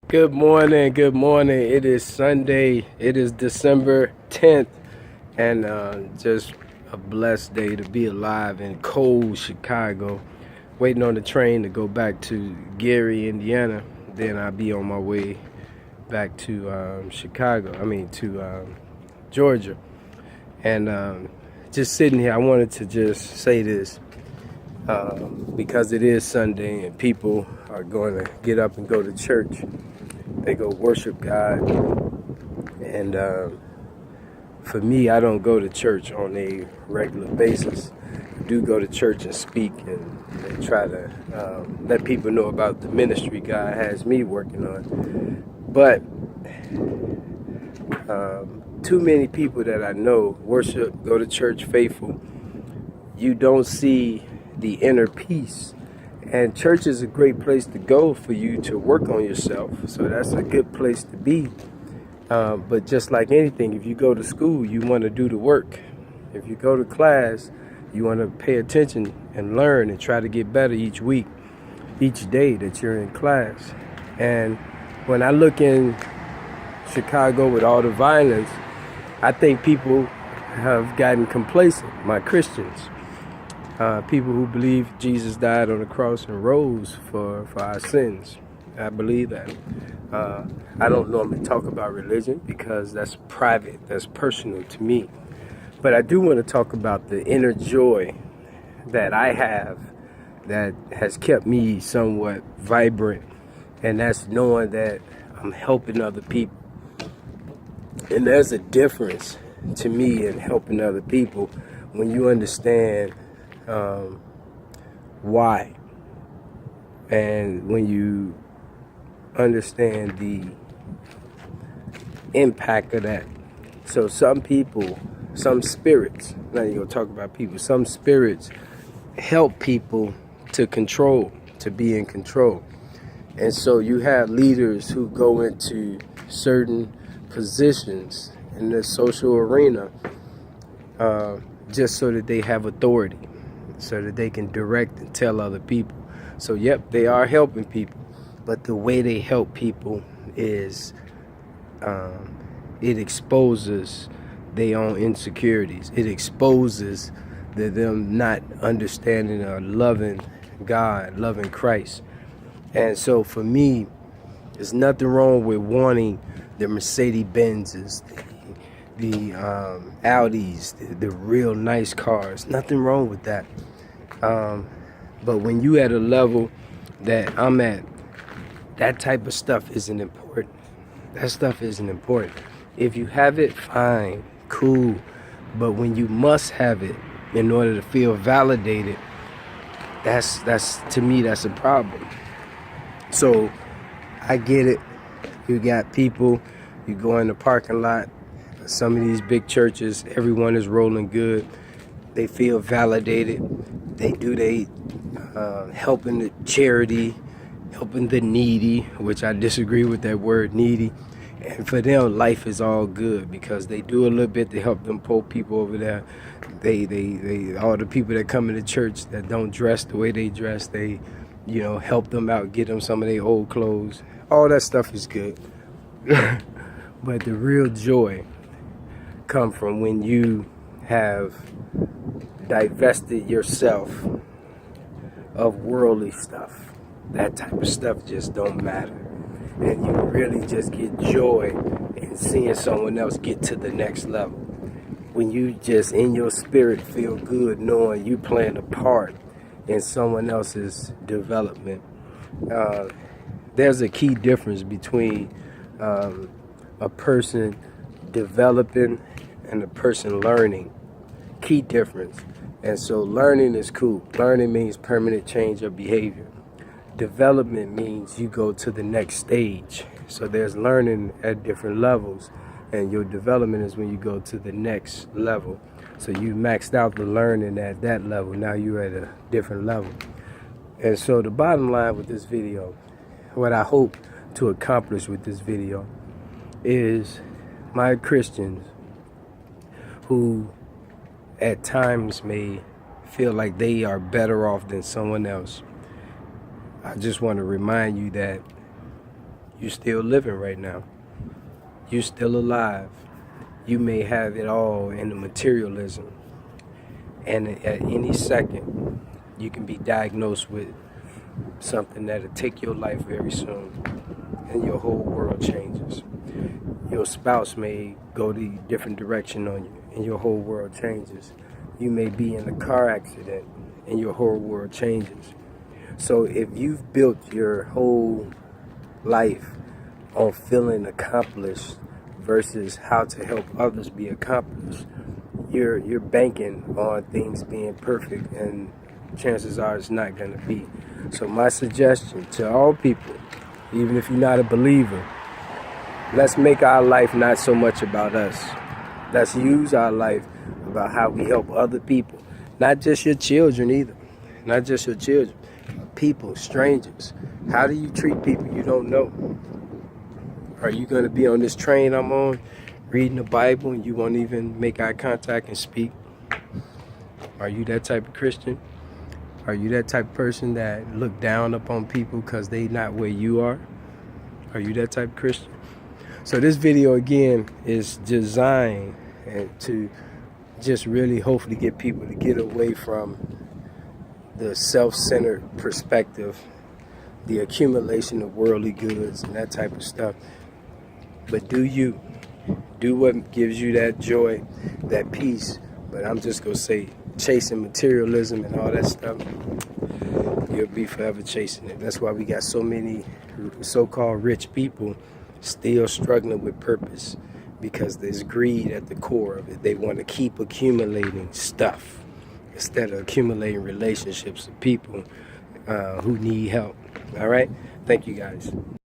Good morning, good morning. It is Sunday. It is December 10th, and just a blessed day to be alive in cold Chicago. Waiting on the train to go back to Gary, Indiana. Then I'll be on my way back to Georgia. And just sitting here, I wanted to just say this because it is Sunday and people are going to get up and go to church. They go worship God. And for me, I don't go to church on a regular basis. I do go to church and speak and try to let people know about the ministry God has me working on. But too many people that I know worship, go to church faithful. You don't see the inner peace. And church is a great place to go for you to work on yourself. So that's a good place to be. But just like anything, if you go to school, you want to do the work. If you go to class, you want to pay attention and learn and try to get better each week, each day that you're in class. And when I look in Chicago with all the violence, I think people have gotten complacent, my Christians. People who believe Jesus died on the cross and rose for our sins. I believe that. I don't normally talk about religion because that's private, that's personal to me. But I do want to talk about the inner joy that I have that has kept me somewhat vibrant, and that's knowing that I'm helping other people. And there's a difference to me in helping other people when you understand why, and when you understand the impact of that. So some people, some spirits, now you're going to talk about people, some spirits help people to control, to be in control. And so you have leaders who go into certain positions in the social arena just so that they have authority, so that they can direct and tell other people. So yep, they are helping people, but the way they help people is it exposes their own insecurities. It exposes them not understanding or loving God, loving Christ. And so for me, there's nothing wrong with wanting the Mercedes-Benzes, the Audis, the real nice cars. Nothing wrong with that. But when you at a level that I'm at, that type of stuff isn't important. That stuff isn't important. If you have it, fine, cool. But when you must have it in order to feel validated, that's to me, that's a problem. So I get it. You got people, you go in the parking lot, some of these big churches, everyone is rolling good. They feel validated. They do helping the charity, helping the needy, which I disagree with that word needy. And for them, life is all good because they do a little bit to help them poor people over there. They all the people that come into church that don't dress the way they dress, they, help them out, get them some of their old clothes. All that stuff is good. But the real joy come from when you have divested yourself of worldly stuff. That type of stuff just don't matter. And you really just get joy in seeing someone else get to the next level. When you just in your spirit feel good knowing you playing a part in someone else's development. There's a key difference between a person developing and a person learning. Key difference. And so learning is cool. Learning means permanent change of behavior. Development means you go to the next stage. So there's learning at different levels, and your development is when you go to the next level. So you maxed out the learning at that level. Now you're at a different level. And so the bottom line with this video, what I hope to accomplish with this video, is my Christians who at times may feel like they are better off than someone else. I just want to remind you that You're still living right now. You're still alive. You may have it all in the materialism. And at any second, you can be diagnosed with something that'll take your life very soon. And your whole world changes. Your spouse may go the different direction on you, and your whole world changes. You may be in a car accident, and your whole world changes. So if you've built your whole life on feeling accomplished versus how to help others be accomplished, you're banking on things being perfect, and chances are it's not going to be. So my suggestion to all people, even if you're not a believer, let's make our life not so much about us. Let's use our life about how we help other people. Not just your children either. Not just your children. People, strangers. How do you treat people you don't know? Are you going to be on this train I'm on, reading the Bible, and you won't even make eye contact and speak? Are you that type of Christian? Are you that type of person that look down upon people because they not where you are? Are you that type of Christian? So this video again is designed to just really hopefully get people to get away from the self-centered perspective, the accumulation of worldly goods and that type of stuff. But do you. Do what gives you that joy, that peace. But I'm just going to say, chasing materialism and all that stuff, you'll be forever chasing it. That's why we got so many so-called rich people still struggling with purpose, because there's greed at the core of it. They want to keep accumulating stuff instead of accumulating relationships with people who need help. All right? Thank you, guys.